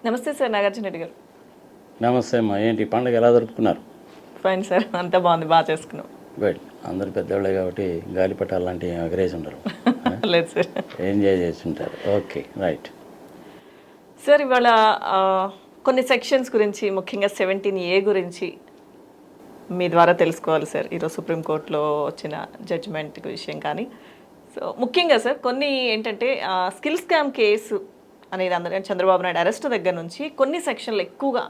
నమస్తే సార్, నాగార్జున రెడ్డి గారు. నమస్తే అమ్మా. ఏంటి పండుగ ఎలా జరుపుకున్నారు? ఫైన్ సార్, అంతా బాగుంది, బాగా చేసుకున్నాం. గుడ్. అందరు పెద్దవాళ్ళే కాబట్టి గాలిపటాలు లాంటివి ఎగరేసి ఉండరు. లేదు సార్, ఎంజాయ్ చేసి ఉంటారు. Okay, right. సార్ ఇవాళ కొన్ని సెక్షన్స్ గురించి, ముఖ్యంగా 17A గురించి మీ ద్వారా తెలుసుకోవాలి సార్. ఈరోజు సుప్రీంకోర్టులో వచ్చిన జడ్జిమెంట్ విషయం కానీ, సో ముఖ్యంగా సార్ కొన్ని ఏంటంటే స్కిల్ స్కామ్ కేసు అనేది అందరూ చంద్రబాబు నాయుడు అరెస్ట్ దగ్గర నుంచి కొన్ని సెక్షన్లు ఎక్కువగా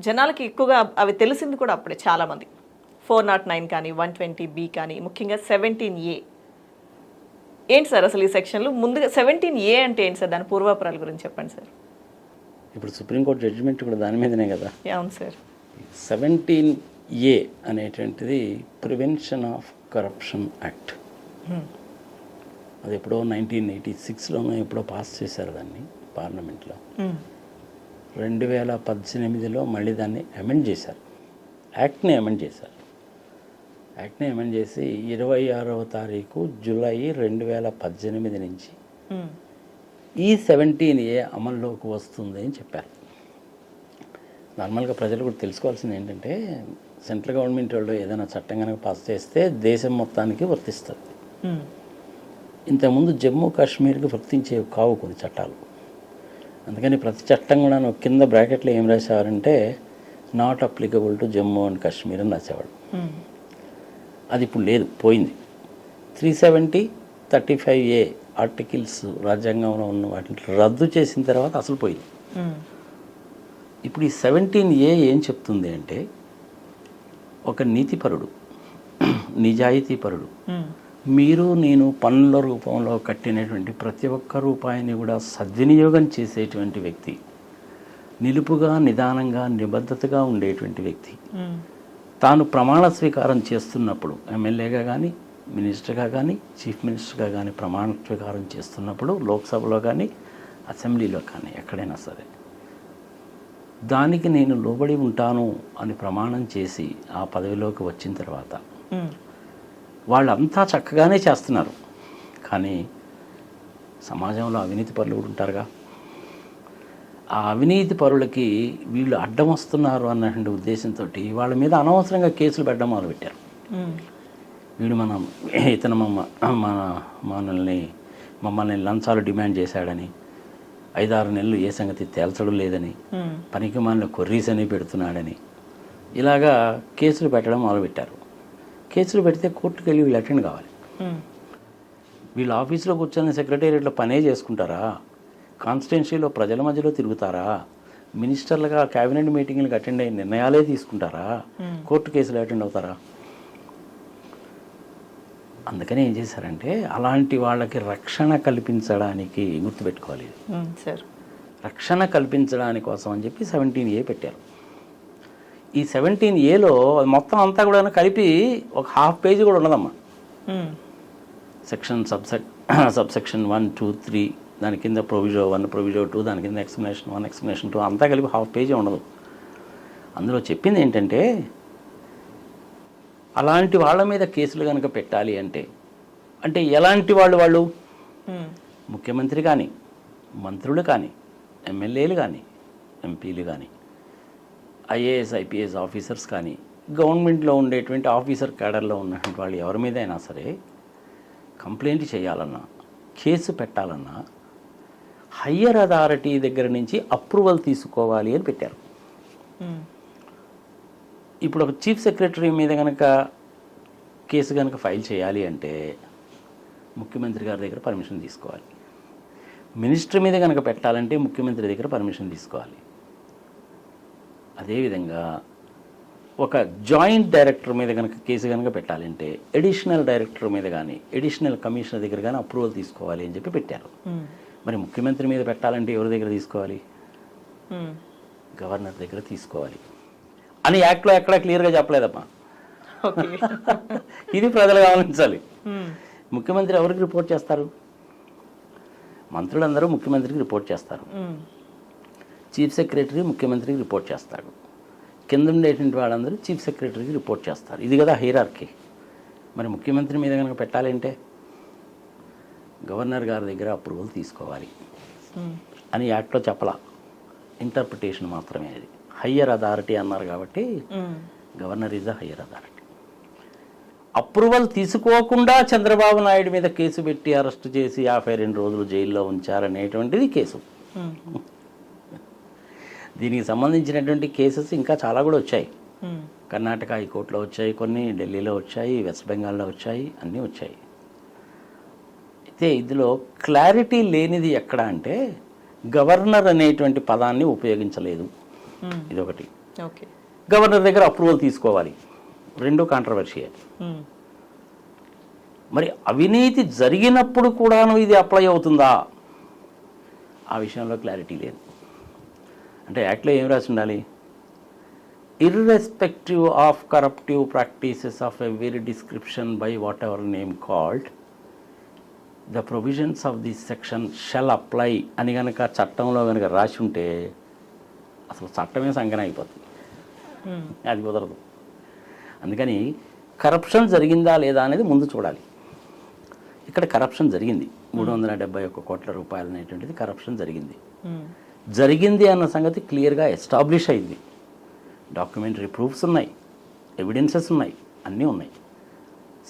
జనాలకి ఎక్కువగా అవి తెలిసింది కూడా అప్పుడే చాలామంది. 409 కానీ 120B కానీ ముఖ్యంగా 17A ఏంటి సార్ అసలు ఈ సెక్షన్లు? ముందుగా 17A అంటే ఏంటి సార్, దాని పూర్వాపరాల గురించి చెప్పండి సార్. ఇప్పుడు సుప్రీంకోర్టు జడ్జిమెంట్ కూడా దాని మీదనే కదా. అవును సార్. 17A అనేటువంటిది ప్రివెన్షన్ ఆఫ్ కరప్షన్ యాక్ట్. అది ఎప్పుడో 1986లోనో ఎప్పుడో పాస్ చేశారు దాన్ని పార్లమెంట్లో. 2018లో మళ్ళీ దాన్ని అమెండ్ చేశారు. యాక్ట్ని అమెండ్ చేశారు. యాక్ట్ని అమెండ్ చేసి 26వ తారీఖు జూలై 2018 నుంచి ఈ 17A అమల్లోకి వస్తుంది అని చెప్పారు. నార్మల్గా ప్రజలు కూడా తెలుసుకోవాల్సింది ఏంటంటే, సెంట్రల్ గవర్నమెంట్ వాళ్ళు ఏదైనా చట్టం కనుక పాస్ చేస్తే దేశం మొత్తానికి వర్తిస్తుంది. ఇంతకుముందు జమ్మూ కాశ్మీర్కి వర్తించేవి కావు కొన్ని చట్టాలు. అందుకని ప్రతి చట్టం కూడా కింద బ్రాకెట్లో ఏం రాసేవారంటే not applicable to Jammu and Kashmir అని రాసేవాడు. అది ఇప్పుడు లేదు, పోయింది. 370, 35A ఆర్టికల్స్ రాజ్యాంగంలో ఉన్న వాటిని రద్దు చేసిన తర్వాత అసలు పోయింది. ఇప్పుడు ఈ 17A ఏం చెప్తుంది అంటే, ఒక నీతిపరుడు, నిజాయితీపరుడు, మీరు నేను పన్నుల రూపంలో కట్టినటువంటి ప్రతి ఒక్క రూపాయిని కూడా సద్వినియోగం చేసేటువంటి వ్యక్తి, నిలుపుగా నిదానంగా నిబద్ధతగా ఉండేటువంటి వ్యక్తి, తాను ప్రమాణ స్వీకారం చేస్తున్నప్పుడు ఎమ్మెల్యేగా కానీ మినిస్టర్గా కానీ చీఫ్ మినిస్టర్గా కానీ ప్రమాణ స్వీకారం చేస్తున్నప్పుడు లోక్సభలో కానీ అసెంబ్లీలో కానీ ఎక్కడైనా సరే దానికి నేను లోబడి ఉంటాను అని ప్రమాణం చేసి ఆ పదవిలోకి వచ్చిన తర్వాత వాళ్ళంతా చక్కగానే చేస్తున్నారు. కానీ సమాజంలో అవినీతి పరులు కూడా ఉంటారుగా. ఆ అవినీతి పరులకి వీళ్ళు అడ్డం వస్తున్నారు అన్నటువంటి ఉద్దేశంతో వాళ్ళ మీద అనవసరంగా కేసులు పెట్టడం మొదలుపెట్టారు. వీడు ఇతను మమ్మల్ని లంచాలు డిమాండ్ చేశాడని, 5-6 నెలలు ఏ సంగతి తేల్చడం లేదని, పనికి మాలిన కొర్రీస్ అని పెడుతున్నాడని ఇలాగా కేసులు పెట్టడం మొదలుపెట్టారు. కేసులు పెడితే కోర్టుకు వెళ్ళి వీళ్ళు అటెండ్ కావాలి. వీళ్ళు ఆఫీసులో కూర్చొని సెక్రటేరియట్లో పనే చేసుకుంటారా? కాన్స్టిట్యున్సీలో ప్రజల మధ్యలో తిరుగుతారా? మినిస్టర్లుగా క్యాబినెట్ మీటింగ్లకు అటెండ్ అయ్యి నిర్ణయాలే తీసుకుంటారా? కోర్టు కేసులు అటెండ్ అవుతారా? అందుకని ఏం చేశారంటే, అలాంటి వాళ్ళకి రక్షణ కల్పించడానికి, గుర్తుపెట్టుకోవాలి, రక్షణ కల్పించడానికి కోసం అని చెప్పి 17A పెట్టారు. ఈ 17Aలో మొత్తం అంతా కూడా కలిపి ఒక ½ పేజీ కూడా ఉండదమ్మా. సెక్షన్ సబ్సెక్షన్ 1, 2, 3, దాని కింద ప్రొవిజో 1, ప్రొవిజో 2, దాని కింద ఎక్స్ప్లెనేషన్ 1, ఎక్స్ప్లెనేషన్ 2, అంతా కలిపి ½ పేజీ ఉండదు. అందులో చెప్పింది ఏంటంటే, అలాంటి వాళ్ళ మీద కేసులు కనుక పెట్టాలి అంటే ఎలాంటి వాళ్ళు ముఖ్యమంత్రి కానీ, మంత్రులు కానీ, ఎమ్మెల్యేలు కానీ, ఎంపీలు కానీ, IAS, IPS ఆఫీసర్స్ కానీ, గవర్నమెంట్లో ఉండేటువంటి ఆఫీసర్ క్యాడర్లో ఉన్నటువంటి వాళ్ళు ఎవరి మీద అయినా సరే కంప్లైంట్ చేయాలన్నా, కేసు పెట్టాలన్నా హయ్యర్ అథారిటీ దగ్గర నుంచి అప్రూవల్ తీసుకోవాలి అని పెట్టారు. ఇప్పుడు ఒక చీఫ్ సెక్రటరీ మీద కనుక కేసు కనుక ఫైల్ చేయాలి అంటే ముఖ్యమంత్రి గారి దగ్గర పర్మిషన్ తీసుకోవాలి. మినిస్టర్ మీద కనుక పెట్టాలంటే ముఖ్యమంత్రి దగ్గర పర్మిషన్ తీసుకోవాలి. అదేవిధంగా ఒక జాయింట్ డైరెక్టర్ మీద కనుక కేసు కనుక పెట్టాలంటే అడిషనల్ డైరెక్టర్ మీద కానీ అడిషనల్ కమిషనర్ దగ్గర కానీ అప్రూవల్ తీసుకోవాలి అని చెప్పి పెట్టారు. మరి ముఖ్యమంత్రి మీద పెట్టాలంటే ఎవరి దగ్గర తీసుకోవాలి? గవర్నర్ దగ్గర తీసుకోవాలి అని యాక్ట్లో ఎక్కడా క్లియర్గా చెప్పలేదమ్మా. ఇది ప్రజలు గమనించాలి. ముఖ్యమంత్రి ఎవరికి రిపోర్ట్ చేస్తారు? మంత్రులందరూ ముఖ్యమంత్రికి రిపోర్ట్ చేస్తారు. చీఫ్ సెక్రటరీ ముఖ్యమంత్రికి రిపోర్ట్ చేస్తాడు. కింద ఉండేటువంటి వాళ్ళందరూ చీఫ్ సెక్రటరీకి రిపోర్ట్ చేస్తారు. ఇది కదా హైరార్కీ. మరి ముఖ్యమంత్రి మీద కనుక పెట్టాలంటే గవర్నర్ గారి దగ్గర అప్రూవల్ తీసుకోవాలి. అని యాక్ట్లో చెప్పలా, ఇంటర్ప్రిటేషన్ మాత్రమే అది. హయ్యర్ అథారిటీ అన్నారు కాబట్టి governor is the higher authority. Approval తీసుకోకుండా చంద్రబాబు నాయుడు మీద కేసు పెట్టి అరెస్ట్ చేసి 52 రోజులు జైల్లో ఉంచారనేటువంటిది కేసు. దీనికి సంబంధించినటువంటి కేసెస్ ఇంకా చాలా కూడా వచ్చాయి. కర్ణాటక హైకోర్టులో వచ్చాయి, కొన్ని ఢిల్లీలో వచ్చాయి, వెస్ట్ బెంగాల్లో వచ్చాయి, అన్నీ వచ్చాయి. అయితే ఇందులో క్లారిటీ లేనిది ఎక్కడ అంటే గవర్నర్ అనేటువంటి పదాన్ని ఉపయోగించలేదు, ఇదొకటి. గవర్నర్ దగ్గర అప్రూవల్ తీసుకోవాలి, రెండో కాంట్రవర్షియే. మరి అవినీతి జరిగినప్పుడు కూడాను ఇది అప్లై అవుతుందా, ఆ విషయంలో క్లారిటీ లేదు. అంటే యాక్ట్లో ఏం రాసి ఉండాలి, irrespective of corruptive practices of every description by whatever name called, the provisions of this section shall apply అని కనుక చట్టంలో కనుక రాసి ఉంటే అసలు చట్టమే సంగన అయిపోతుంది, అది కుదరదు. అందుకని కరప్షన్ జరిగిందా లేదా అనేది ముందు చూడాలి. ఇక్కడ కరప్షన్ జరిగింది, 371 కోట్ల రూపాయలు అనేటువంటిది కరప్షన్ జరిగింది. జరిగింది అన్న సంగతి క్లియర్గా ఎస్టాబ్లిష్ అయింది. డాక్యుమెంటరీ ప్రూఫ్స్ ఉన్నాయి, ఎవిడెన్సెస్ ఉన్నాయి, అన్నీ ఉన్నాయి.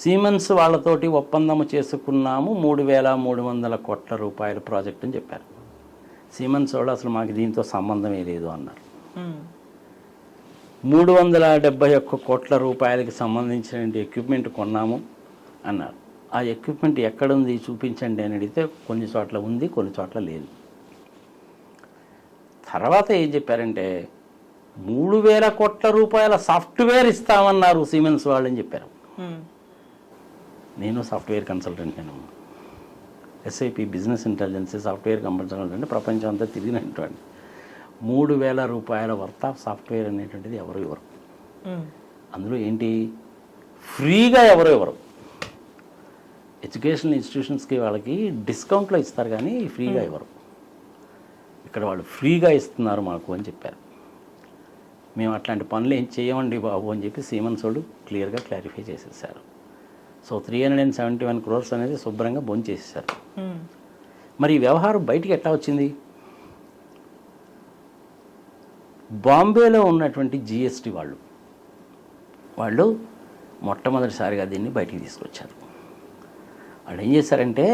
సీమెన్స్ వాళ్ళతోటి ఒప్పందము చేసుకున్నాము 3,300 కోట్ల రూపాయల ప్రాజెక్ట్ అని చెప్పారు. సీమెన్స్ వాళ్ళు అసలు మాకు దీంతో సంబంధమే లేదు అన్నారు. 371 కోట్ల రూపాయలకి సంబంధించిన ఎక్విప్మెంట్ కొన్నాము అన్నారు. ఆ ఎక్విప్మెంట్ ఎక్కడుంది చూపించండి అని అడిగితే కొన్ని చోట్ల ఉంది, కొన్ని చోట్ల లేదు. తర్వాత ఏం చెప్పారంటే 3,000 కోట్ల రూపాయల సాఫ్ట్వేర్ ఇస్తామన్నారు సీమెన్స్ వాళ్ళు అని చెప్పారు. నేను సాఫ్ట్వేర్ కన్సల్టెంట్, నేను SAP business intelligence software consultant అంటే ప్రపంచం అంతా తిరిగినటువంటి 3,000 రూపాయల వర్త్ ఆఫ్ సాఫ్ట్వేర్ అనేటువంటిది ఎవరు ఇవ్వరు. అందులో ఏంటి, ఫ్రీగా ఎవరు ఇవ్వరు. ఎడ్యుకేషనల్ ఇన్స్టిట్యూషన్స్కి వాళ్ళకి డిస్కౌంట్లో ఇస్తారు కానీ ఫ్రీగా ఇవ్వరు. ఇక్కడ వాళ్ళు ఫ్రీగా ఇస్తున్నారు మాకు అని చెప్పారు. మేము అట్లాంటి పనులు ఏం చేయమండి బాబు అని చెప్పి సీమెన్స్ వాళ్ళు క్లియర్గా క్లారిఫై చేసేసారు. సో 371 crores అనేది శుభ్రంగా భోంచేసేసారు. మరి ఈ వ్యవహారం బయటికి ఎట్లా వచ్చింది, బాంబేలో ఉన్నటువంటి GST వాళ్ళు మొట్టమొదటిసారిగా దీన్ని బయటికి తీసుకొచ్చారు. వాళ్ళు ఏం చేశారంటే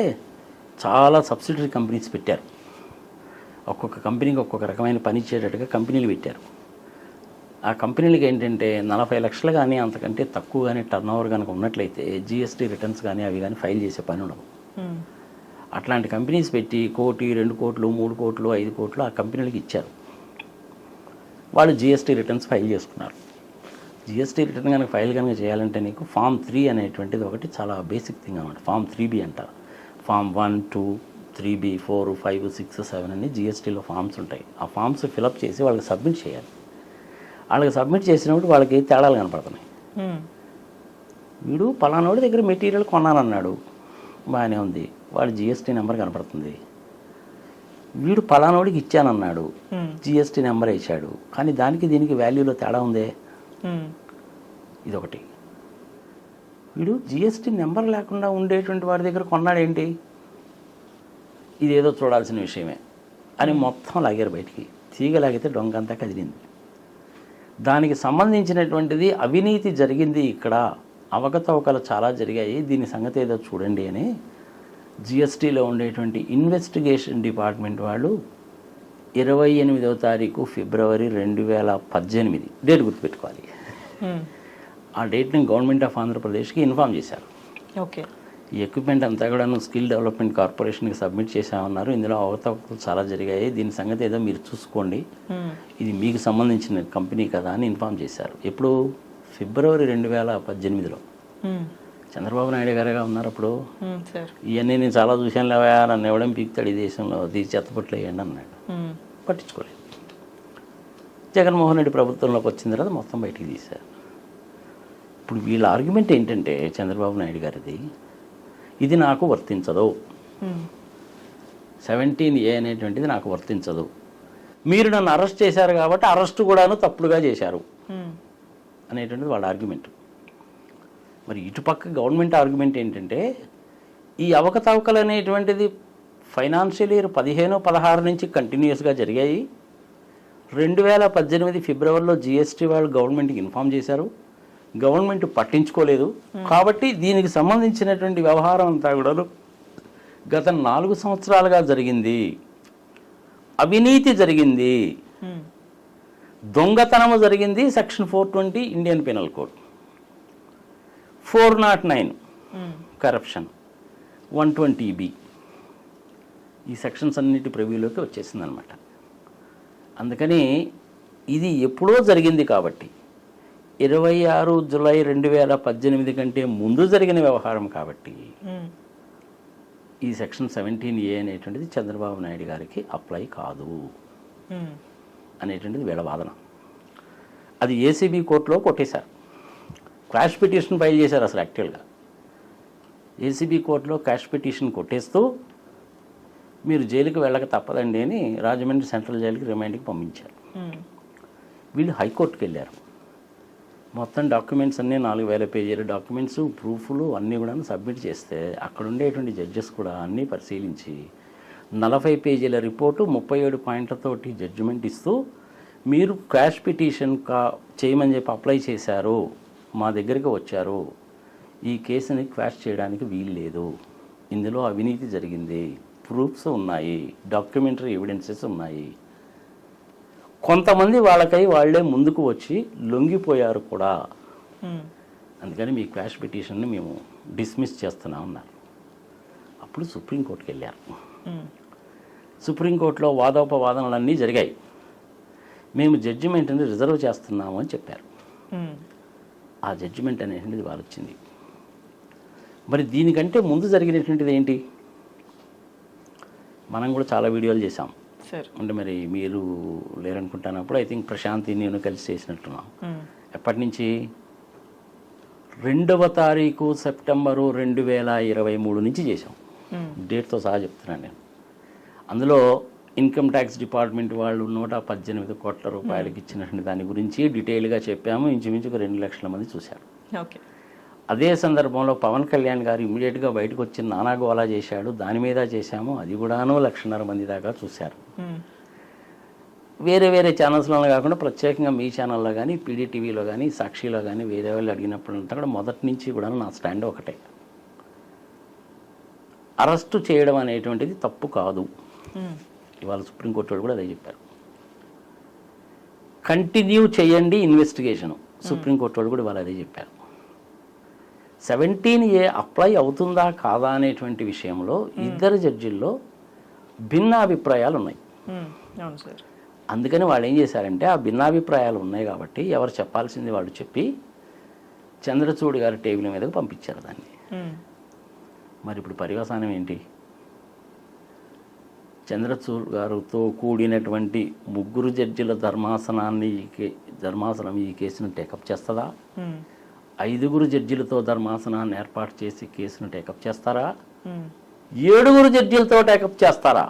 చాలా సబ్సిడరీ కంపెనీస్ పెట్టారు. ఒక్కొక్క కంపెనీకి ఒక్కొక్క రకమైన పని ఇచ్చేటట్టుగా కంపెనీలు పెట్టారు. ఆ కంపెనీలకి ఏంటంటే 40 లక్షలు కానీ అంతకంటే తక్కువ కానీ టర్న్ ఓవర్ కనుక ఉన్నట్లయితే GST రిటర్న్స్ కానీ అవి కానీ ఫైల్ చేసే పని ఉండదు. అట్లాంటి కంపెనీస్ పెట్టి 1 కోటి, 2 కోట్లు, 3 కోట్లు, 5 కోట్లు ఆ కంపెనీలకి ఇచ్చారు. వాళ్ళు GST రిటర్న్స్ ఫైల్ చేసుకున్నారు. GST రిటర్న్ కనుక ఫైల్ కనుక చేయాలంటే నీకు ఫామ్ 3 అనేటువంటిది ఒకటి చాలా బేసిక్ థింగ్ అనమాట. ఫామ్ 3B అంటారు. ఫామ్ 1, 2, 3B, 4, 5, 6, 7 అని GSTలో ఫామ్స్ ఉంటాయి. ఆ ఫామ్స్ ఫిలప్ చేసి వాళ్ళకి సబ్మిట్ చేయాలి. వాళ్ళకి సబ్మిట్ చేసినప్పుడు వాళ్ళకి తేడాలు కనపడుతున్నాయి. వీడు పలానోడి దగ్గర మెటీరియల్ కొన్నానన్నాడు, బాగానే ఉంది, వాడి GST నెంబర్ కనపడుతుంది. వీడు పలానోడికి ఇచ్చానన్నాడు, GST నెంబర్ వేసాడు, కానీ దానికి దీనికి వాల్యూలో తేడా ఉందే, ఇదొకటి. వీడు GST నెంబర్ లేకుండా ఉండేటువంటి వాడి దగ్గర కొన్నాడేంటి, ఇదేదో చూడాల్సిన విషయమే అని మొత్తం లాగారు బయటికి. తీగలాగితే డొంకంతా కదిలింది. దానికి సంబంధించినటువంటిది అవినీతి జరిగింది, ఇక్కడ అవకతవకలు చాలా జరిగాయి, దీని సంగతి ఏదో చూడండి అని GSTలో ఉండేటువంటి ఇన్వెస్టిగేషన్ డిపార్ట్మెంట్ వాళ్ళు 28వ తారీఖు ఫిబ్రవరి 2018 డేట్ గుర్తుపెట్టుకోవాలి. ఆ డేట్ని గవర్నమెంట్ ఆఫ్ ఆంధ్రప్రదేశ్కి ఇన్ఫామ్ చేశారు. ఓకే, ఈ ఎక్విప్మెంట్ అంతా కూడా స్కిల్ డెవలప్మెంట్ కార్పొరేషన్కి సబ్మిట్ చేశామన్నారు, ఇందులో అవకతవకలు చాలా జరిగాయి, దీని సంగతి ఏదో మీరు చూసుకోండి, ఇది మీకు సంబంధించిన కంపెనీ కదా అని ఇన్ఫామ్ చేశారు. ఎప్పుడు, ఫిబ్రవరి 2018లో. చంద్రబాబు నాయుడు గారుగా ఉన్నారు అప్పుడు. ఇవన్నీ నేను చాలా చూశాను లేవా, నన్ను ఎవడం పీకుతాడు ఈ దేశంలో, తీసి చెత్తపట్లు వేయండి అన్నాడు. పట్టించుకోలేదు. జగన్మోహన్ రెడ్డి ప్రభుత్వంలోకి వచ్చిన తర్వాత మొత్తం బయటికి తీశారు. ఇప్పుడు వీళ్ళ ఆర్గ్యుమెంట్ ఏంటంటే చంద్రబాబు నాయుడు గారిది, ఇది నాకు వర్తించదు, 17A అనేటువంటిది నాకు వర్తించదు, మీరు నన్ను అరెస్ట్ చేశారు కాబట్టి అరెస్ట్ కూడాను తప్పుడుగా చేశారు అనేటువంటిది వాళ్ళ ఆర్గ్యుమెంట్. మరి ఇటుపక్క గవర్నమెంట్ ఆర్గ్యుమెంట్ ఏంటంటే ఈ అవకతవకలు అనేటువంటిది ఫైనాన్షియల్ ఇయర్ 15-16 నుంచి కంటిన్యూస్గా జరిగాయి. 2018 ఫిబ్రవరిలో జిఎస్టీ వాళ్ళు గవర్నమెంట్కి ఇన్ఫామ్ చేశారు. గవర్నమెంట్ పట్టించుకోలేదు. కాబట్టి దీనికి సంబంధించినటువంటి వ్యవహారం అంతా కూడా గత 4 సంవత్సరాలుగా జరిగింది. అవినీతి జరిగింది, దొంగతనము జరిగింది. Section 420 Indian penal code, 409 corruption, 120B ఈ సెక్షన్స్ అన్నిటి ప్రివ్యూలోకి వచ్చేసింది అనమాట. అందుకని ఇది ఎప్పుడో జరిగింది కాబట్టి 26 జూలై 2018 కంటే ముందు జరిగిన వ్యవహారం కాబట్టి ఈ సెక్షన్ 17A అనేటువంటిది చంద్రబాబు నాయుడు గారికి అప్లై కాదు అనేటువంటిది వీళ్ళ వాదన. అది ఏసీబీ కోర్టులో కొట్టేశారు. క్వాష్ పిటిషన్ ఫైల్ చేశారు. అసలు యాక్చువల్గా ఏసీబీ కోర్టులో క్వాష్ పిటిషన్ కొట్టేస్తూ మీరు జైలుకి వెళ్ళక తప్పదండి అని రాజమండ్రి సెంట్రల్ జైలుకి రిమాండ్కి పంపించారు. వీళ్ళు హైకోర్టుకి వెళ్ళారు. మొత్తం డాక్యుమెంట్స్ అన్నీ 4000 పేజీల డాక్యుమెంట్స్, ప్రూఫ్లు అన్నీ కూడా సబ్మిట్ చేస్తే అక్కడ ఉండేటువంటి జడ్జెస్ కూడా అన్నీ పరిశీలించి 40 పేజీల రిపోర్టు 37 పాయింట్లతోటి జడ్జిమెంట్ ఇస్తూ మీరు క్వాష్ పిటిషన్ చేయమని చెప్పి అప్లై చేశారు, మా దగ్గరికి వచ్చారు, ఈ కేసుని క్వాష్ చేయడానికి వీలు లేదు, ఇందులో అవినీతి జరిగింది, ప్రూఫ్స్ ఉన్నాయి, డాక్యుమెంటరీ ఎవిడెన్సెస్ ఉన్నాయి. కొంతమంది వాళ్ళే ముందుకు వచ్చి లొంగిపోయారు కూడా. అందుకని మీ క్వాష్ పిటిషన్ని మేము డిస్మిస్ చేస్తున్నాం అన్నారు. అప్పుడు సుప్రీంకోర్టుకి వెళ్ళారు. సుప్రీంకోర్టులో వాదోపవాదనలన్నీ జరిగాయి. మేము జడ్జిమెంట్ని రిజర్వ్ చేస్తున్నాము అని చెప్పారు. ఆ జడ్జిమెంట్ అనేటువంటిది వాళ్ళు వచ్చింది. మరి దీనికంటే ముందు జరిగినటువంటిది ఏంటి? మనం కూడా చాలా వీడియోలు చేసాం. అంటే మరి మీరు లేరనుకుంటానప్పుడు ఐ థింక్ ప్రశాంతి నేను కలిసి చేసినట్టున్నాం. ఎప్పటి నుంచి? 2వ తారీఖు సెప్టెంబరు 2023 నుంచి చేసాం. డేట్తో సహా చెప్తున్నాను నేను. అందులో ఇన్కమ్ ట్యాక్స్ డిపార్ట్మెంట్ వాళ్ళు 118 కోట్ల రూపాయలకి ఇచ్చినటువంటి దాని గురించి డీటెయిల్గా చెప్పాము. ఇంచుమించు 2 లక్షల మంది చూశారు. అదే సందర్భంలో పవన్ కళ్యాణ్ గారు ఇమీడియట్గా బయటకు వచ్చి నానాగోలా చేశాడు. దాని మీద చేశాము. అది కూడాను 1,50,000 మంది దాకా చూశారు. వేరే వేరే ఛానల్స్లో కాకుండా ప్రత్యేకంగా మీ ఛానల్లో కానీ, పీడీటీవీలో కానీ, సాక్షిలో కానీ వేరే వాళ్ళు అడిగినప్పుడంతా కూడా మొదటి నుంచి కూడా నా స్టాండ్ ఒకటే, అరెస్టు చేయడం అనేటువంటిది తప్పు కాదు. ఇవాళ సుప్రీంకోర్టు వాళ్ళు కూడా అదే చెప్పారు. కంటిన్యూ చేయండి ఇన్వెస్టిగేషను. సుప్రీంకోర్టు వాళ్ళు కూడా వాళ్ళు అదే చెప్పారు. 17A అప్లై అవుతుందా కాదా అనేటువంటి విషయంలో ఇద్దరు జడ్జిల్లో భిన్నాభిప్రాయాలు ఉన్నాయి. అందుకని వాళ్ళు ఏం చేశారంటే ఆ భిన్నాభిప్రాయాలు ఉన్నాయి కాబట్టి ఎవరు చెప్పాల్సింది వాళ్ళు చెప్పి చంద్రచూడ్ గారి టేబుల్ మీదకు పంపించారు దాన్ని. మరి ఇప్పుడు పర్యవసానం ఏంటి? చంద్రచూడ్ గారితో కూడినటువంటి 3 జడ్జిల ధర్మాసనం ఈ కేసును టేకప్ చేస్తుందా? 5 జడ్జిలతో ధర్మాసనాన్ని ఏర్పాటు చేసి కేసును టేకప్ చేస్తారా? 7 జడ్జిలతో టేకప్ చేస్తారా?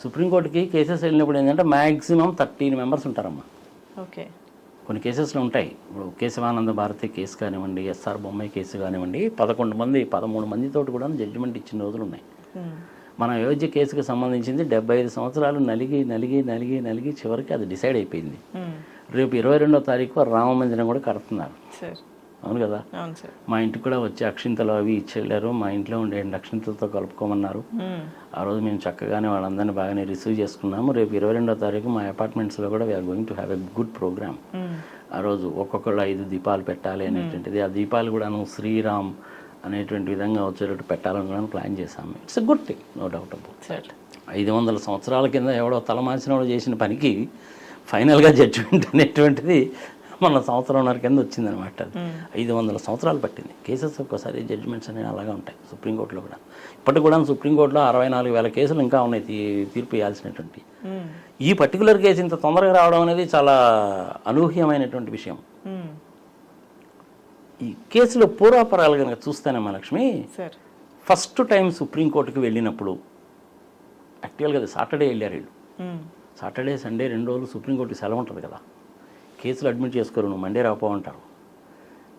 సుప్రీంకోర్టుకి కేసెస్ వెళ్ళినప్పుడు ఏంటంటే మ్యాక్సిమం 13 మెంబర్స్ ఉంటారమ్మా. కొన్ని కేసెస్లో ఉంటాయి. ఇప్పుడు కేశవానంద భారతి కేసు కానివ్వండి, ఎస్ఆర్ బొమ్మాయి కేసు కానివ్వండి, 11 మంది 13 మందితోటి కూడా జడ్జిమెంట్ ఇచ్చిన రోజులు ఉన్నాయి. మన అయోధ్య కేసుకు సంబంధించింది 75 సంవత్సరాలు నలిగి చివరికి అది డిసైడ్ అయిపోయింది. రేపు 22వ తారీఖు రామ మందిరం కూడా కడుతున్నారు. అవును కదా? మా ఇంటికి కూడా వచ్చి అక్షింతలు అవి ఇచ్చేళ్ళారు. మా ఇంట్లో ఉండే అక్షింతలతో కలుపుకోమన్నారు. ఆ రోజు మేము చక్కగానే వాళ్ళందరినీ బాగానే రిసీవ్ చేసుకున్నాము. రేపు 22వ తారీఖు మా అపార్ట్మెంట్స్లో కూడా we are going to have a good programme. ఆ రోజు ఒక్కొక్కళ్ళు 5 దీపాలు పెట్టాలి అనేటువంటిది. ఆ దీపాలు కూడాను శ్రీరామ్ అనేటువంటి విధంగా వచ్చేటట్టు పెట్టాలని కూడా ప్లాన్ చేశాము. It's a good thing, no doubt about that. 500 సంవత్సరాల కింద ఎవడో తలమార్చినోడు చేసిన పనికి ఫైనల్గా జడ్జిమెంట్ అనేటువంటిది మన 1.5 సంవత్సరం కింద వచ్చిందనమాట. 500 సంవత్సరాలు పట్టింది. కేసెస్ ఒక్కసారి జడ్జిమెంట్స్ అనేవి అలాగా ఉంటాయి సుప్రీంకోర్టులో కూడా. ఇప్పటికి కూడా సుప్రీంకోర్టులో 64,000 కేసులు ఇంకా ఉన్నాయి తీర్పు ఇవ్వాల్సినటువంటి. ఈ పర్టికులర్ కేసు ఇంత తొందరగా రావడం అనేది చాలా అనూహ్యమైనటువంటి విషయం. ఈ కేసులో పూర్వాపరాలు కనుక చూస్తేనే మహాలక్ష్మి, ఫస్ట్ టైం సుప్రీంకోర్టుకి వెళ్ళినప్పుడు యాక్చువల్గా అది సాటర్డే వెళ్ళారు వీళ్ళు. సాటర్డే సండే 2 రోజులు సుప్రీంకోర్టుకి సెలవు ఉంటుంది కదా, కేసులు అడ్మిట్ చేసుకోరు, నువ్వు మండే రాపో అంటారు.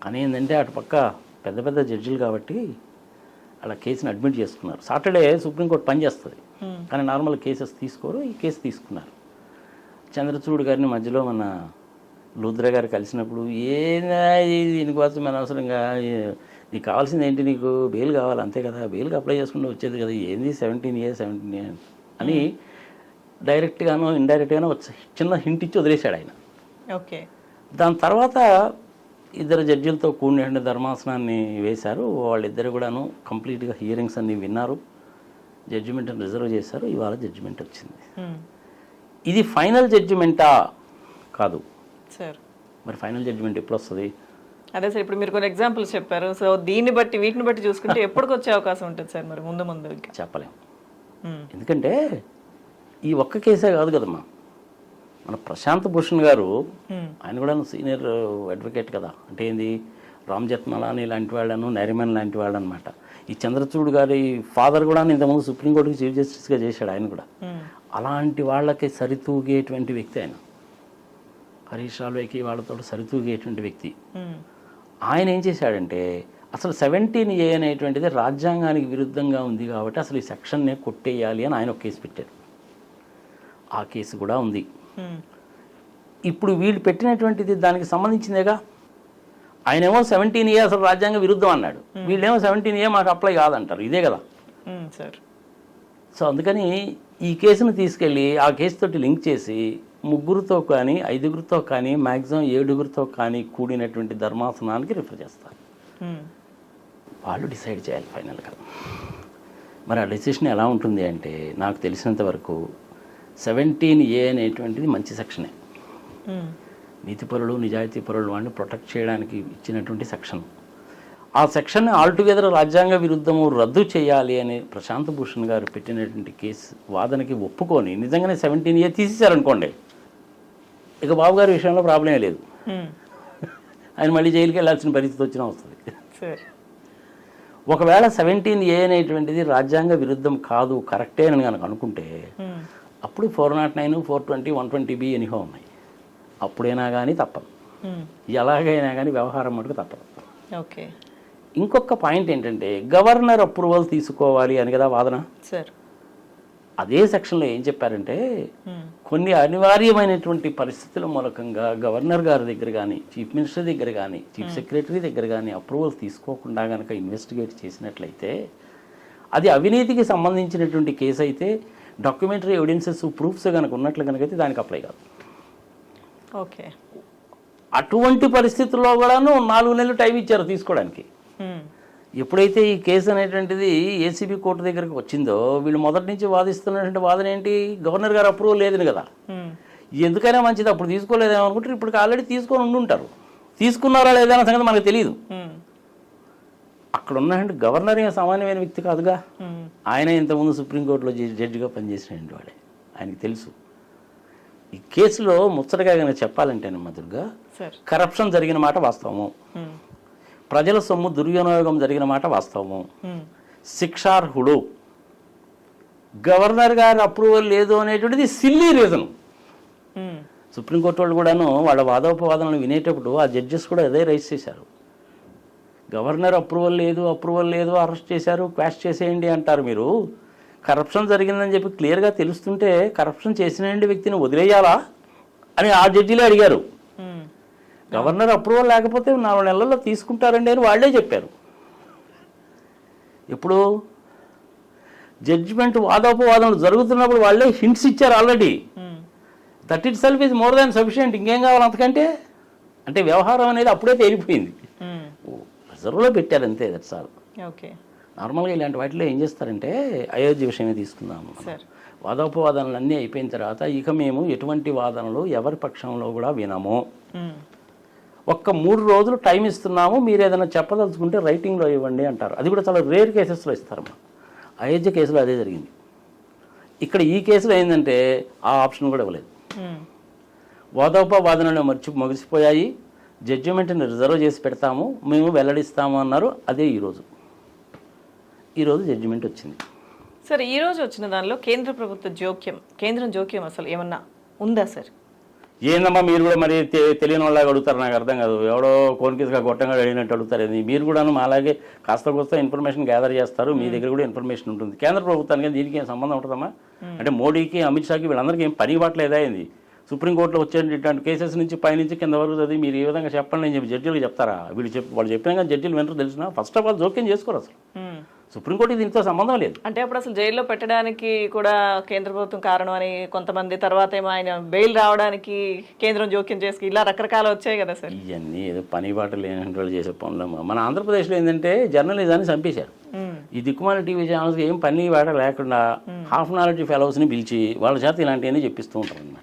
కానీ ఏంటంటే అటు పక్క పెద్ద పెద్ద జడ్జిలు కాబట్టి అలా కేసుని అడ్మిట్ చేసుకున్నారు. సాటర్డే సుప్రీంకోర్టు పనిచేస్తుంది, కానీ నార్మల్ కేసెస్ తీసుకోరు. ఈ కేసు తీసుకున్నారు. చంద్రచూడ్ గారిని మధ్యలో మన లుద్ర గారు కలిసినప్పుడు దీనికోసం అనవసరంగా నీకు కావాల్సింది ఏంటి, నీకు బెయిల్ కావాలి అంతే కదా, బెయిల్కి అప్లై చేసుకుంటూ వచ్చేది కదా, ఏంది 17 years అని డైరెక్ట్గానో ఇండైరెక్ట్గానో చిన్న హింట్ ఇచ్చి వదిలేశాడు ఆయన. ఓకే. దాని తర్వాత ఇద్దరు జడ్జిలతో కూడిన ధర్మాసనాన్ని వేశారు. వాళ్ళిద్దరు కూడాను కంప్లీట్గా హియరింగ్స్ అన్ని విన్నారు, జడ్జిమెంట్ని రిజర్వ్ చేశారు. ఇవాళ జడ్జిమెంట్ వచ్చింది. ఇది ఫైనల్ జడ్జిమెంటా? కాదు సార్. మరి ఫైనల్ జడ్జిమెంట్ ఎప్పుడు వస్తుంది? అదే సార్, ఇప్పుడు మీరు కొన్ని ఎగ్జాంపుల్స్ చెప్పారు. సో దీన్ని బట్టి వీటిని బట్టి చూసుకుంటే ఎప్పటికి వచ్చే అవకాశం ఉంటుంది సార్? మరి ముందు ఇంకా చెప్పలేము. ఎందుకంటే ఈ ఒక్క కేసే కాదు కదమ్మా. మన ప్రశాంత్ భూషణ్ గారు, ఆయన కూడా సీనియర్ అడ్వకేట్ కదా, అంటే ఏంది రామ్ జెత్మలాని లాంటి వాళ్ళను, నరిమన్ లాంటి వాళ్ళు అనమాట. ఈ చంద్రచూడ్ గారి ఫాదర్ కూడా ఇంతకుముందు సుప్రీంకోర్టుకి చీఫ్ జస్టిస్గా చేశాడు ఆయన కూడా. అలాంటి వాళ్ళకి సరితూగేటువంటి వ్యక్తి ఆయన. హరీష్ రాల్వేకి వాళ్ళతో సరితూగేటువంటి వ్యక్తి. ఆయన ఏం చేశాడంటే అసలు 17A అనేటువంటిది రాజ్యాంగానికి విరుద్ధంగా ఉంది కాబట్టి అసలు ఈ సెక్షన్నే కొట్టేయాలి అని ఆయన ఒక కేసు పెట్టారు. ఆ కేసు కూడా ఉంది. ఇప్పుడు వీళ్ళు పెట్టినటువంటిది దానికి సంబంధించిందేగా. ఆయనేమో 17A అసలు రాజ్యాంగ విరుద్ధం అన్నాడు, వీళ్ళేమో 17A మాకు అప్లై కాదంటారు. ఇదే కదా సార్. సో అందుకని ఈ కేసును తీసుకెళ్ళి ఆ కేసుతోటి లింక్ చేసి 3 కానీ 5 కానీ మ్యాక్సిమం 7 కానీ కూడినటువంటి ధర్మాసనానికి రిఫర్ చేస్తారు. వాళ్ళు డిసైడ్ చేయాలి ఫైనల్గా. మరి ఆ డెసిషన్ ఎలా ఉంటుంది అంటే నాకు తెలిసినంత వరకు 17A అనేటువంటిది మంచి సెక్షనే. నీతిపరులు నిజాయితీ పరులు వాడిని ప్రొటెక్ట్ చేయడానికి ఇచ్చినటువంటి సెక్షన్. ఆ సెక్షన్ ఆల్టుగెదర్ రాజ్యాంగ విరుద్ధము రద్దు చేయాలి అని ప్రశాంత్ భూషణ్ గారు పెట్టినటువంటి కేసు వాదనకి ఒప్పుకొని నిజంగానే 17A తీసేశారనుకోండి, ఇక బాబు గారి విషయంలో ప్రాబ్లమే లేదు. ఆయన మళ్ళీ జైలుకి వెళ్ళాల్సిన పరిస్థితి వచ్చినా వస్తుంది. ఒకవేళ 17A అనేటువంటిది రాజ్యాంగ విరుద్ధం కాదు, కరెక్టే అని కనుక అనుకుంటే అప్పుడు 409, 420, 120B ఎనిహో ఉన్నాయి. అప్పుడైనా కానీ తప్పదు, ఎలాగైనా కానీ వ్యవహారం మటుకు తప్పదు. ఓకే. ఇంకొక పాయింట్ ఏంటంటే గవర్నర్ అప్రూవల్ తీసుకోవాలి అని కదా వాదన. సార్ అదే సెక్షన్లో ఏం చెప్పారంటే కొన్ని అనివార్యమైనటువంటి పరిస్థితుల మూలకంగా గవర్నర్ గారి దగ్గర కానీ, చీఫ్ మినిస్టర్ దగ్గర కానీ, చీఫ్ సెక్రటరీ దగ్గర కానీ అప్రూవల్ తీసుకోకుండా కనుక ఇన్వెస్టిగేట్ చేసినట్లయితే అది అవినీతికి సంబంధించినటువంటి కేసు అయితే డాక్యుమెంటరీ ఎవిడెన్సెస్ ప్రూఫ్స్ కనుక ఉన్నట్లు కనుకైతే దానికి అప్లై కాదు. ఓకే. అటువంటి పరిస్థితుల్లో కూడాను 4 నెలలు టైం ఇచ్చారు తీసుకోవడానికి. ఎప్పుడైతే ఈ కేసు అనేటువంటిది ఏసీబీ కోర్టు దగ్గరకు వచ్చిందో వీళ్ళు మొదటి నుంచి వాదిస్తున్నటువంటి వాదన ఏంటి, గవర్నర్ గారు అప్రూవల్ లేదని కదా. ఎందుకైనా మంచిది అప్పుడు తీసుకోలేదేమో అనుకుంటారు, ఇప్పుడు ఆల్రెడీ తీసుకొని ఉండుంటారు. తీసుకున్నారా లేదన్న సంగతి మనకు తెలియదు. అక్కడ ఉన్నటువంటి గవర్నర్ ఏం సామాన్యమైన వ్యక్తి కాదుగా. ఆయన ఇంతకుముందు సుప్రీంకోర్టులో జడ్జిగా పనిచేసినటువంటి వాడే, ఆయనకి తెలుసు. ఈ కేసులో ముచ్చటగా కనుక చెప్పాలంటేనమ్మా దుర్గా, కరప్షన్ జరిగిన మాట వాస్తవము, ప్రజల సొమ్ము దుర్వినియోగం జరిగిన మాట వాస్తవము, శిక్షార్హుడు. గవర్నర్ గారి అప్రూవల్ లేదు అనేటువంటిది సిల్లీ రీజన్. సుప్రీంకోర్టు వాళ్ళు కూడాను వాళ్ళ వాదోపవాదనలు వినేటప్పుడు ఆ జడ్జెస్ కూడా అదే రైజ్ చేశారు. గవర్నర్ అప్రూవల్ లేదు, అరెస్ట్ చేశారు, క్వాష్ చేసేయండి అంటారు మీరు. కరప్షన్ జరిగిందని చెప్పి క్లియర్గా తెలుస్తుంటే కరప్షన్ చేసిన వ్యక్తిని వదిలేయాలా అని ఆ జడ్జిలే అడిగారు. గవర్నర్ అప్రూవల్ లేకపోతే 4 నెలల్లో తీసుకుంటారండి అని వాళ్ళే చెప్పారు. ఇప్పుడు జడ్జిమెంట్ వాదోపవాదనలు జరుగుతున్నప్పుడు వాళ్ళే హింట్స్ ఇచ్చారు already. That it self is more than sufficient. ఇంకేం కావాలి అంతకంటే? అంటే వ్యవహారం అనేది అప్పుడే తేలిపోయింది, రిజర్వ్లో పెట్టారు అంతే. That's all. ఓకే. నార్మల్గా ఇలాంటి వాటిలో ఏం చేస్తారంటే అయోధ్య విషయమే తీసుకుందాము. వాదోపవాదనలు అన్నీ అయిపోయిన తర్వాత ఇక మేము ఎటువంటి వాదనలు ఎవరి పక్షంలో కూడా వినము, ఒక్క 3 రోజులు టైం ఇస్తున్నాము, మీరు ఏదైనా చెప్పదలుచుకుంటే రైటింగ్లో ఇవ్వండి అంటారు. అది కూడా చాలా రేర్ కేసెస్లో ఇస్తారమ్మా. అయోధ్య కేసులో అదే జరిగింది. ఇక్కడ ఈ కేసులో ఏంటంటే ఆ ఆప్షన్ కూడా ఇవ్వలేదు. వాదోపవాదనలు ముగిసిపోయాయి, జడ్జిమెంట్ని రిజర్వ్ చేసి పెడతాము, మేము వెల్లడిస్తాము అన్నారు. అదే ఈరోజు జడ్జిమెంట్ వచ్చింది. సార్ ఈరోజు వచ్చిన దానిలో కేంద్ర ప్రభుత్వ కేంద్రం జోక్యం అసలు ఏమన్నా ఉందా సార్? ఏందమ్మా మీరు కూడా మరి తెలియని వాళ్ళగా అడుగుతారు, నాకు అర్థం కాదు. ఎవడో కోన్కిస్గా గొట్టంగా అడిగినట్టు అడుగుతారు. అది మీరు కూడా అలాగే కాస్త కోస్త ఇన్ఫర్మేషన్ గ్యాదర్ చేస్తారు, మీ దగ్గర కూడా ఇన్ఫర్మేషన్ ఉంటుంది. కేంద్ర ప్రభుత్వానికి దీనికి ఏం సంబంధం ఉంటుందమ్మా? అంటే మోడీకి, అమిత్ షాకి వీళ్ళందరికీ ఏం పని పట్టలేదా ఏంది? సుప్రీంకోర్టులో వచ్చే ఇట్లాంటి కేసెస్ నుంచి పైనుంచి కింద వరకు చదివి మీరు ఏ విధంగా చెప్పండి అని చెప్పి జడ్జీలకు చెప్తారా? వాళ్ళు చెప్పినా కానీ జడ్జీలు వెంటనే తెలిసిన ఫస్ట్ ఆఫ్ ఆల్ జోక్యం చేసుకోరు అసలు. సుప్రీంకోర్టు దీంతో సంబంధం లేదు. అంటే అప్పుడు అసలు జైల్లో పెట్టడానికి కూడా కేంద్ర ప్రభుత్వం కారణం అని కొంతమంది, తర్వాత ఏమో ఆయన బెయిల్ రావడానికి కేంద్రం జోక్యం చేసుకు, ఇలా రకరకాలు వచ్చాయి కదా సార్. ఇవన్నీ ఏదో పని బాట లేని వాళ్ళు చేసే పనులమ్మా. మన ఆంధ్రప్రదేశ్లో ఏంటంటే జర్నలిజాన్ని చంపేశారు. ఈ దిక్కుమాల టీవీ ఛానల్స్ ఏం పని బాట లేకుండా హాఫ్ నాలెడ్జ్ ఫెలోస్ని పిలిచి వాళ్ళ చేత ఇలాంటివన్నీ చెప్పిస్తూ ఉంటారు అన్నమాట.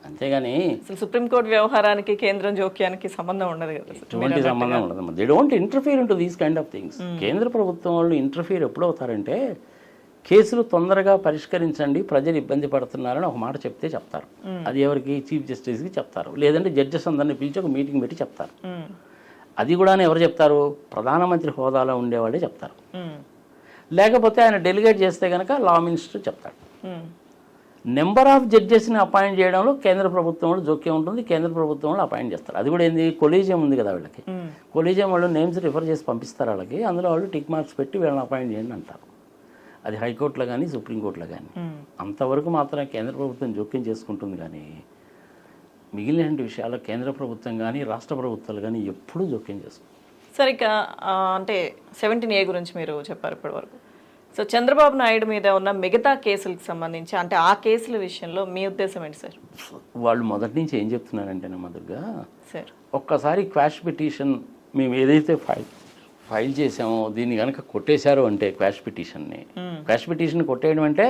అంతేగాని అసలు సుప్రీంకోర్టు వ్యవహారానికి కేంద్రం జోక్యానికి సంబంధం ఉండదు కదా, ఎటువంటి సంబంధం ఉండదు. They don't interfere into these kind of things. కేంద్ర ప్రభుత్వం వాళ్ళు ఇంటర్ఫియర్ ఎప్పుడు అవుతారంటే కేసులు తొందరగా పరిష్కరించండి, ప్రజలు ఇబ్బంది పడుతున్నారని ఒక మాట చెప్తే చెప్తారు. అది ఎవరికి? చీఫ్ జస్టిస్కి చెప్తారు, లేదంటే జడ్జెస్ అందరినీ పిలిచి ఒక మీటింగ్ పెట్టి చెప్తారు. అది కూడా ఎవరు చెప్తారు? ప్రధానమంత్రి హోదాలో ఉండేవాళ్ళే చెప్తారు. లేకపోతే ఆయన డెలిగేట్ చేస్తే కనుక లా మినిస్టర్ చెప్తాడు. నెంబర్ ఆఫ్ జడ్జెస్ని అపాయింట్ చేయడంలో కేంద్ర ప్రభుత్వం వాళ్ళు జోక్యం ఉంటుంది, కేంద్ర ప్రభుత్వం వాళ్ళు అపాయింట్ చేస్తారు. అది కూడా ఏంది? కొలీజియం ఉంది కదా వీళ్ళకి, కొలీజియం వాళ్ళు నేమ్స్ రిఫర్ చేసి పంపిస్తారు వాళ్ళకి, అందులో వాళ్ళు టిక్ మార్క్స్ పెట్టి వీళ్ళని అపాయింట్ చేయండి అంటారు. అది హైకోర్టులో కానీ సుప్రీంకోర్టులో కానీ. అంతవరకు మాత్రం కేంద్ర ప్రభుత్వం జోక్యం చేసుకుంటుంది, కానీ మిగిలిన విషయాల్లో కేంద్ర ప్రభుత్వం కానీ రాష్ట్ర ప్రభుత్వాలు కానీ ఎప్పుడూ జోక్యం చేసుకుంటారు. సరే, ఇక అంటే 17A గురించి మీరు చెప్పారు ఇప్పటి వరకు. సో చంద్రబాబు నాయుడు మీద ఉన్న మిగతా కేసులకు సంబంధించి, అంటే ఆ కేసుల విషయంలో మీ ఉద్దేశం ఏంటి సార్? వాళ్ళు మొదటి నుంచి ఏం చెప్తున్నారంటే మధుగా సార్, ఒక్కసారి క్వాష్ పిటిషన్ మేము ఏదైతే ఫైల్ చేసామో దీన్ని కనుక కొట్టేశారు అంటే క్వాష్ పిటిషన్ కొట్టేయడం అంటే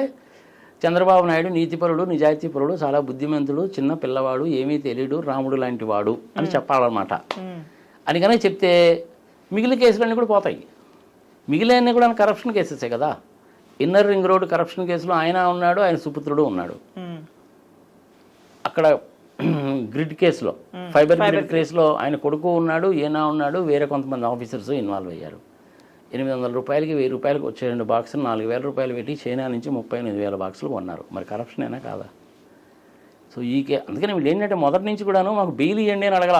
చంద్రబాబు నాయుడు నీతిపరుడు, నిజాయితీపరుడు, చాలా బుద్ధిమంతుడు, చిన్న పిల్లవాడు, ఏమీ తెలియడు, రాముడు లాంటి వాడు అని చెప్పాలన్నమాట. అని కనుక చెప్తే మిగిలిన కేసులన్నీ కూడా పోతాయి. మిగిలిన కూడా కరప్షన్ కేసెసే కదా. ఇన్నర్ రింగ్ రోడ్ కరప్షన్ కేసులో ఆయన ఉన్నాడు, ఆయన సుపుత్రుడు ఉన్నాడు. అక్కడ గ్రిడ్ కేసులో, ఫైబర్ గ్రిడ్ కేసులో ఆయన కొడుకు ఉన్నాడు, ఈయన ఉన్నాడు, వేరే కొంతమంది ఆఫీసర్స్ ఇన్వాల్వ్ అయ్యారు. 800 రూపాయలకి 1000 రూపాయలకి వచ్చే 2 బాక్సులు 4000 రూపాయలు పెట్టి చైనా నుంచి 38,000 బాక్సులు కొన్నారు. మరి కరప్షన్ అయినా కాదా? సో అందుకని వీళ్ళు ఏంటంటే మొదటి నుంచి కూడాను మాకు బెయిల్ ఇవ్వండి అని అడగల,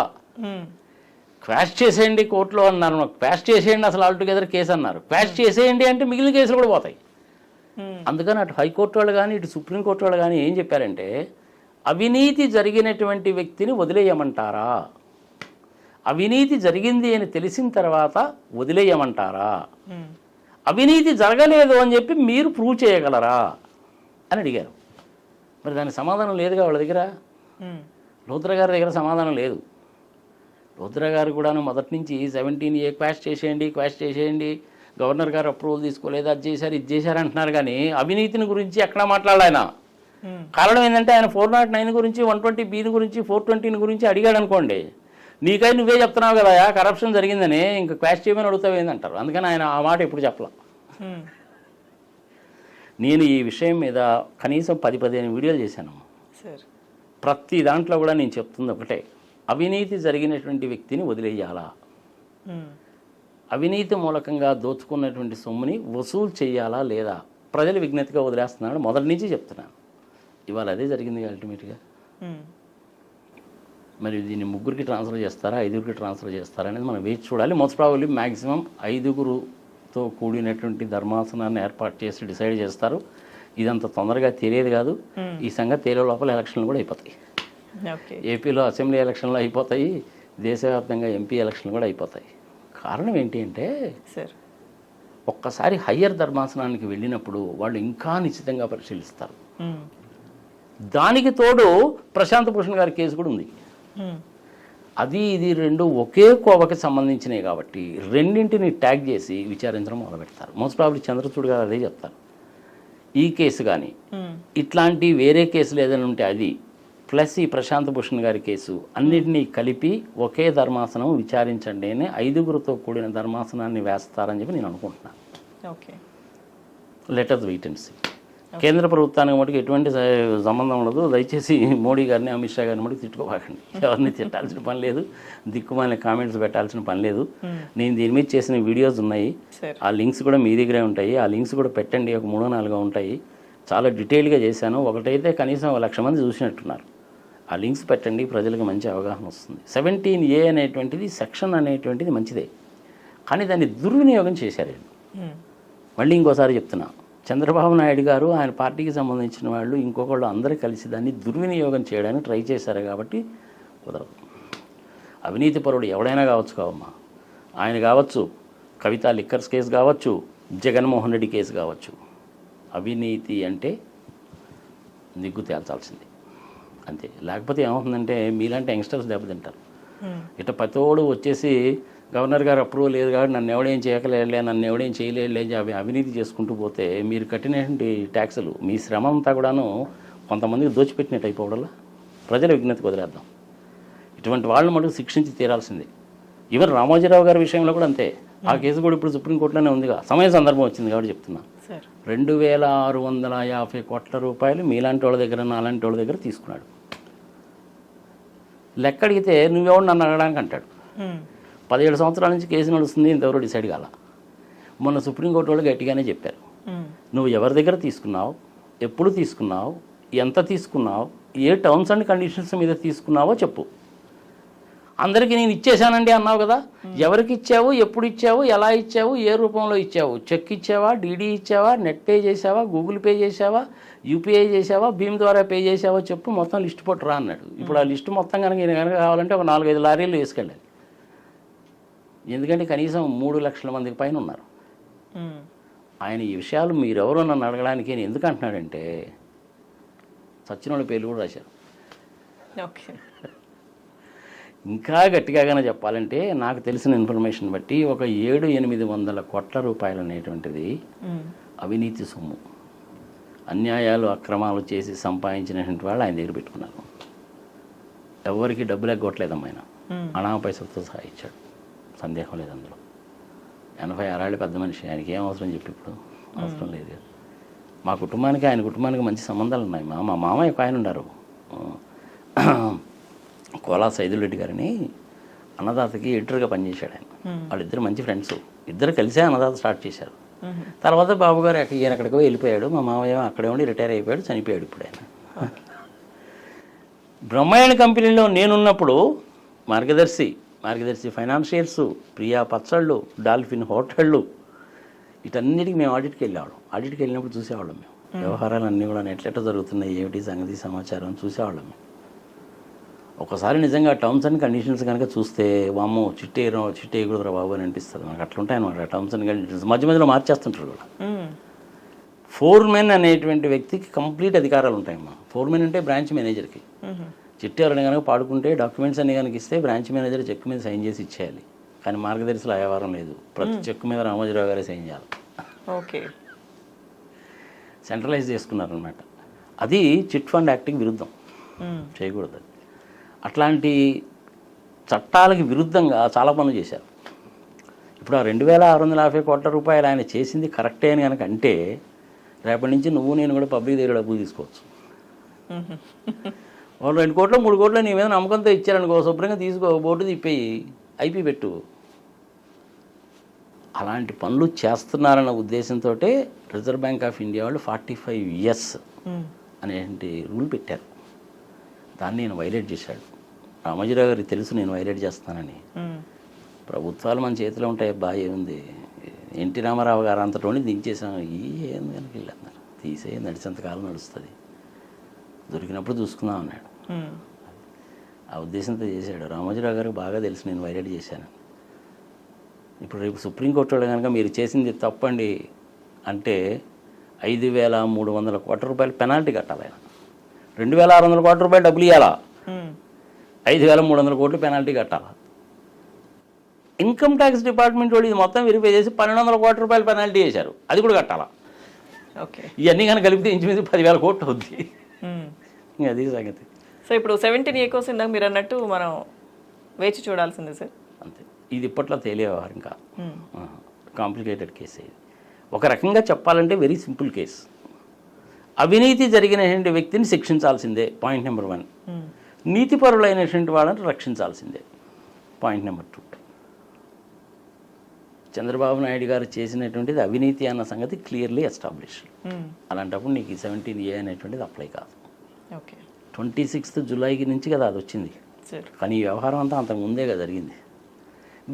క్వాష్ చేసేయండి కోర్టులో అన్నారు. మాకు క్వాష్ చేసేయండి అసలు ఆల్టుగెదర్ కేసు అన్నారు. క్వాష్ చేసేయండి అంటే మిగిలిన కేసులు కూడా పోతాయి. అందుకని అటు హైకోర్టు వాళ్ళు కానీ ఇటు సుప్రీంకోర్టు వాళ్ళు కానీ ఏం చెప్పారంటే అవినీతి జరిగినటువంటి వ్యక్తిని వదిలేయమంటారా, అవినీతి జరిగింది అని తెలిసిన తర్వాత వదిలేయమంటారా, అవినీతి జరగలేదు అని చెప్పి మీరు ప్రూవ్ చేయగలరా అని అడిగారు. మరి దానికి సమాధానం లేదుగా వాళ్ళ దగ్గర. లోత్రా గారి దగ్గర సమాధానం లేదు. లోత్రా గారు కూడాను మొదటి నుంచి 17A క్వాష్ చేసేయండి, గవర్నర్ గారు అప్రూవల్ తీసుకోలేదు, అది చేశారు ఇది చేశారు అంటున్నారు, కానీ అవినీతిని గురించి ఎక్కడా మాట్లాడాలి ఆయన. కారణం ఏంటంటే ఆయన 409 గురించి, 120B గురించి, 420 గురించి అడిగాడు అనుకోండి, నీకై నువ్వే చెప్తున్నావు కదా కరప్షన్ జరిగిందని, ఇంకా క్వాష్ చేయమని అడుగుతావు ఏందంటారు. అందుకని ఆయన ఆ మాట ఎప్పుడు చెప్పలా. నేను ఈ విషయం మీద కనీసం 10-15 వీడియోలు చేశాను. ప్రతి దాంట్లో కూడా నేను చెప్తుంది ఒకటే, అవినీతి జరిగినటువంటి వ్యక్తిని వదిలేయాలా, అవినీతి మూలకంగా దోచుకున్నటువంటి సొమ్ముని వసూలు చేయాలా లేదా, ప్రజలు విజ్ఞతగా వదిలేస్తున్నాడు మొదటి నుంచి చెప్తున్నాను. ఇవాళ అదే జరిగింది అల్టిమేట్గా. మరి దీన్ని 3కి ట్రాన్స్ఫర్ చేస్తారా, 5కి ట్రాన్స్ఫర్ చేస్తారా అనేది మనం వేచి చూడాలి. మోస్ట్ ప్రాబబ్లీ మ్యాక్సిమం 5గురుతో కూడినటువంటి ధర్మాసనాన్ని ఏర్పాటు చేసి డిసైడ్ చేస్తారు. ఇదంత తొందరగా తెలియదు కాదు. ఈ సంగతి తేలే లోపల ఎలక్షన్లు కూడా అయిపోతాయి. ఏపీలో అసెంబ్లీ ఎలక్షన్లు అయిపోతాయి, దేశవ్యాప్తంగా ఎంపీ ఎలక్షన్లు కూడా అయిపోతాయి. కారణం ఏంటి అంటే ఒక్కసారి హయ్యర్ ధర్మాసనానికి వెళ్ళినప్పుడు వాళ్ళు ఇంకా నిశ్చితంగా పరిశీలిస్తారు. దానికి తోడు ప్రశాంత్ భూషణ్ గారి కేసు కూడా ఉంది. అది ఇది రెండు ఒకే కోవకి సంబంధించినవి కాబట్టి రెండింటిని ట్యాగ్ చేసి విచారించడం మొదలుపెడతారు. మోస్ట్ ప్రాబ్లీ చంద్రచూడ్ గారు అదే చెప్తారు. ఈ కేసు కానీ ఇట్లాంటి వేరే కేసులు ఏదైనా ఉంటే అది ప్లస్ ఈ ప్రశాంత్ భూషణ్ గారి కేసు అన్నిటినీ కలిపి ఒకే ధర్మాసనం విచారించండి అని 5గురితో కూడిన ధర్మాసనాన్ని వేస్తారని చెప్పి నేను అనుకుంటున్నాను. Let us wait and see. కేంద్ర ప్రభుత్వానికి మటుకు ఎటువంటి సంబంధం ఉండదు. దయచేసి మోడీ గారిని, అమిత్ షా గారిని మటుకు తిట్టుకోవాకండి. ఎవరిని తిట్టాల్సిన పని లేదు, దిక్కుమాలిన కామెంట్స్ పెట్టాల్సిన పని లేదు. నేను దీని మీద చేసిన వీడియోస్ ఉన్నాయి, ఆ లింక్స్ కూడా మీ దగ్గరే ఉంటాయి. ఆ లింక్స్ కూడా పెట్టండి, ఒక 3-4 ఉంటాయి. చాలా డీటెయిల్గా చేశాను. ఒకటైతే కనీసం 1,00,000 మంది చూసినట్టున్నారు. ఆ లింక్స్ పెట్టండి, ప్రజలకు మంచి అవగాహన వస్తుంది. 17A అనేటువంటిది సెక్షన్ అనేటువంటిది మంచిదే, కానీ దాన్ని దుర్వినియోగం చేశారు. మళ్ళీ ఇంకోసారి చెప్తున్నా, చంద్రబాబు నాయుడు గారు ఆయన పార్టీకి సంబంధించిన వాళ్ళు ఇంకొకళ్ళు అందరూ కలిసి దాన్ని దుర్వినియోగం చేయడానికి ట్రై చేశారు కాబట్టి కుదరదు. అవినీతి పరుడు ఎవడైనా కావచ్చు కావమ్మా, ఆయన కావచ్చు, కవిత లిక్కర్స్ కేసు కావచ్చు, జగన్మోహన్ రెడ్డి కేసు కావచ్చు. అవినీతి అంటే నిగ్గు తేల్చాల్సిందే అంతే. లేకపోతే ఏమవుతుందంటే మీలాంటి యంగ్స్టర్స్ దెబ్బతింటారు. ఇట్లా ప్రతోడు వచ్చేసి గవర్నర్ గారు అప్రూవల్ లేదు కాబట్టి నన్ను ఎవడేం చేయకలేదులే, నన్ను ఎవడేం చేయలేదులే అని అవినీతి చేసుకుంటూ పోతే మీరు కట్టినటువంటి ట్యాక్సులు మీ శ్రమ అంతా కూడాను కొంతమందికి దోచిపెట్టినట్టు అయిపోవడంలా ప్రజల విజ్ఞతకు వదిలేద్దాం. ఇటువంటి వాళ్ళని మటుకు శిక్షించి తీరాల్సిందే. ఈవెన్ రామోజీరావు గారి విషయంలో కూడా అంతే. ఆ కేసు కూడా ఇప్పుడు సుప్రీంకోర్టులోనే ఉందిగా, సమయ సందర్భం వచ్చింది కాబట్టి చెప్తున్నా. 2650 కోట్ల రూపాయలు మీలాంటి వాళ్ళ దగ్గర నాలాంటి వాళ్ళ దగ్గర తీసుకున్నాడు. లెక్క అడిగితే నువ్వెవడు నన్ను అడగడానికి అంటాడు. 17 సంవత్సరాల నుంచి కేసు నడుస్తుంది, ఇంతవరకు డిసైడ్ కాల. మొన్న సుప్రీంకోర్టు వాళ్ళు గట్టిగానే చెప్పారు, నువ్వు ఎవరి దగ్గర తీసుకున్నావు, ఎప్పుడు తీసుకున్నావు, ఎంత తీసుకున్నావు, ఏ టర్మ్స్ అండ్ కండిషన్స్ మీద తీసుకున్నావో చెప్పు. అందరికీ నేను ఇచ్చేశానండి అన్నావు కదా, ఎవరికి ఇచ్చావు, ఎప్పుడు ఇచ్చావు, ఎలా ఇచ్చావు, ఏ రూపంలో ఇచ్చావు, చెక్ ఇచ్చావా, డీడీ ఇచ్చావా, నెట్ పే చేసావా, గూగుల్ పే చేసావా, యూపీఐ చేసావా, భీమ్ ద్వారా పే చేసావా చెప్పు, మొత్తం లిస్ట్ పట్టురా అన్నాడు. ఇప్పుడు ఆ లిస్టు మొత్తం కనుక కావాలంటే ఒక 4-5 లారీలు వేసుకెళ్ళాలి. ఎందుకంటే కనీసం 3 లక్షల మందికి పైన ఉన్నారు. ఆయన ఈ విషయాలు మీరెవరో నన్ను అడగడానికి నేను ఎందుకు అంటున్నాడంటే సచిన వాళ్ళ పేర్లు కూడా రాశారు. ఓకే, ఇంకా గట్టిగానే చెప్పాలంటే నాకు తెలిసిన ఇన్ఫర్మేషన్ బట్టి ఒక 700-800 కోట్ల రూపాయలు అనేటువంటిది అవినీతి సొమ్ము, అన్యాయాలు అక్రమాలు చేసి సంపాదించినటువంటి వాళ్ళు ఆయన దగ్గర పెట్టుకున్నారు. ఎవరికి డబ్బులు ఎగ్గొట్టలేదమ్మా, ఆయన అనా పైసలతో సహా ఇచ్చాడు, సందేహం లేదు అందులో. 86 ఏళ్ళ పెద్ద మనిషి, ఆయనకి ఏం అవసరం చెప్పి ఇప్పుడు అవసరం లేదు. మా కుటుంబానికి ఆయన కుటుంబానికి మంచి సంబంధాలు ఉన్నాయి. మా మామయ్య ఒక ఆయన ఉన్నారు, కోలా సైదుల్ రెడ్డి గారిని, అన్నదాతకి ఎడిటర్గా పనిచేశాడు ఆయన. వాళ్ళిద్దరు మంచి ఫ్రెండ్స్, ఇద్దరు కలిసే అన్నదాత స్టార్ట్ చేశారు. తర్వాత బాబు గారు ఈయన ఎక్కడికో వెళ్ళిపోయాడు, మా మామయ్య అక్కడే ఉండి రిటైర్ అయిపోయాడు, చనిపోయాడు ఇప్పుడు ఆయన. బ్రహ్మాయణ కంపెనీలో నేనున్నప్పుడు మార్గదర్శి ఫైనాన్షియల్స్, ప్రియా పచ్చళ్ళు, డాల్ఫిన్ హోటళ్ళు, వీటన్నిటికీ మేము ఆడిట్కి వెళ్ళేవాళ్ళం. ఆడిట్కి వెళ్ళినప్పుడు చూసేవాళ్ళం మేము వ్యవహారాలన్నీ కూడా ఎట్లెట్లా జరుగుతున్నాయి, ఏమిటి సంగతి సమాచారం చూసేవాళ్ళం మేము. ఒకసారి నిజంగా టర్మ్స్ అండ్ కండిషన్స్ కనుక చూస్తే వామ్మో చిట్టేయకూడదురా బాబు అని అనిపిస్తుంది మనకు. అట్లుంటాయి అన్నమాట టర్మ్స్ అండ్ కండిషన్స్, మధ్యలో మార్చేస్తుంటారు కూడా. ఫోర్మెన్ అనేటువంటి వ్యక్తికి కంప్లీట్ అధికారాలు ఉంటాయమ్మా. ఫోర్మెన్ అంటే బ్రాంచ్ మేనేజర్కి. చిట్టి ఎవరైనా కనుక పాడుకుంటే డాక్యుమెంట్స్ అన్ని కనుక ఇస్తే బ్రాంచ్ మేనేజర్ చెక్ మీద సైన్ చేసి ఇచ్చేయాలి. కానీ మార్గదర్శిలో వ్యవహారం లేదు, ప్రతి చెక్ మీద రామోజీరావు గారే సైన్ చేయాలి. ఓకే, సెంట్రలైజ్ చేసుకున్నారనమాట. అది చిట్ ఫండ్ యాక్ట్కి విరుద్ధం, చేయకూడదు. అట్లాంటి చట్టాలకు విరుద్ధంగా చాలా పనులు చేశారు. ఇప్పుడు ఆ 2650 కోట్ల రూపాయలు ఆయన చేసింది కరెక్టే అని కనుక అంటే రేపటి నుంచి నువ్వు నేను కూడా పబ్లిక్ దగ్గర డబ్బులు తీసుకోవచ్చు. వాళ్ళు 2 కోట్లు 3 కోట్లు నీ మీద నమ్మకంతో ఇచ్చారనుకో, శుభ్రంగా తీసుకో, బోర్డు తిప్పేయి, ఐపీ పెట్టు. అలాంటి పనులు చేస్తున్నారన్న ఉద్దేశంతో రిజర్వ్ బ్యాంక్ ఆఫ్ ఇండియా వాళ్ళు 45 years అనేటువంటి రూల్ పెట్టారు. దాన్ని నేను వైలేట్ చేశాడు. రామోజీరావు గారికి తెలుసు నేను వైలేట్ చేస్తానని. ప్రభుత్వాలు మన చేతిలో ఉంటాయి, బాగా ఏముంది. ఎన్టీ రామారావు గారు అంతటోని దించేసాం, ఏంది కనుక వెళ్ళన్నారు, తీసే నడిచేంతకాలం నడుస్తుంది, దొరికినప్పుడు చూసుకుందాం అన్నాడు. ఆ ఉద్దేశంతో చేశాడు. రామోజీరావు గారికి బాగా తెలుసు నేను వైలేట్ చేశాను. ఇప్పుడు రేపు సుప్రీంకోర్టు వాళ్ళు కనుక మీరు చేసింది తప్పండి అంటే 5300 కోట్ల రూపాయలు పెనాల్టీ కట్టాలి ఆయన. 2600 కోట్ల రూపాయలు డబ్బులు ఇవ్వాలా, 5300 కోట్లు పెనాల్టీ కట్టాలా. ఇన్కమ్ ట్యాక్స్ డిపార్ట్మెంట్ వాళ్ళు ఇది మొత్తం వెరిఫై చేసి 1200 కోట్ల రూపాయలు పెనాల్టీ చేశారు, అది కూడా కట్టాలా. ఓకే, ఇవన్నీ కనుక కలిపితే ఇంచుమించు 10,000 కోట్లు అవుద్ది. ఇంకా అది సంగతి. సో ఇప్పుడు 17A కోసం ఇందాక మీరు అన్నట్టు మనం వేచి చూడాల్సిందే సార్. అంతే, ఇది ఇప్పట్లో తేలే వ్యవహారం కాదు, కాంప్లికేటెడ్ కేసు. ఇది ఒక రకంగా చెప్పాలంటే వెరీ సింపుల్ కేసు. అవినీతి జరిగినటువంటి వ్యక్తిని శిక్షించాల్సిందే, పాయింట్ నెంబర్ 1. నీతిపరులైనటువంటి వాళ్ళని రక్షించాల్సిందే, పాయింట్ నెంబర్ 2. చంద్రబాబు నాయుడు గారు చేసినటువంటిది అవినీతి అన్న సంగతి క్లియర్లీ ఎస్టాబ్లిష్. అలాంటప్పుడు నీకు ఈ 17A అనేటువంటిది అప్లై కాదు. ఓకే, 26 జూలైకి నుంచి కదా అది వచ్చింది. సార్ కానీ ఈ వ్యవహారం అంతా అంతకు ముందే కదా జరిగింది.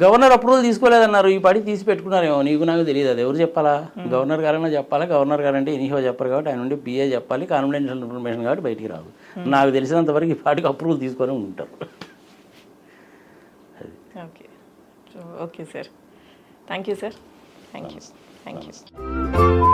గవర్నర్ అప్రూవల్ తీసుకోలేదన్నారు, ఈ పాటికి తీసి పెట్టుకున్నారేమో, నీకు నాకు తెలియదు. అది ఎవరు చెప్పాలా? గవర్నర్ గారైనా చెప్పాలా. గవర్నర్ గారు అంటే ఎనీహో చెప్పరు కాబట్టి ఆయన నుండి పిఏ చెప్పాలి, కాన్ఫిడెన్షియల్ ఇన్ఫర్మేషన్ కాబట్టి బయటికి రాదు. నాకు తెలిసినంతవరకు ఈ పాటికి అప్రూవల్ తీసుకొని ఉంటారు. Okay okay sir, thank you sir, thank you.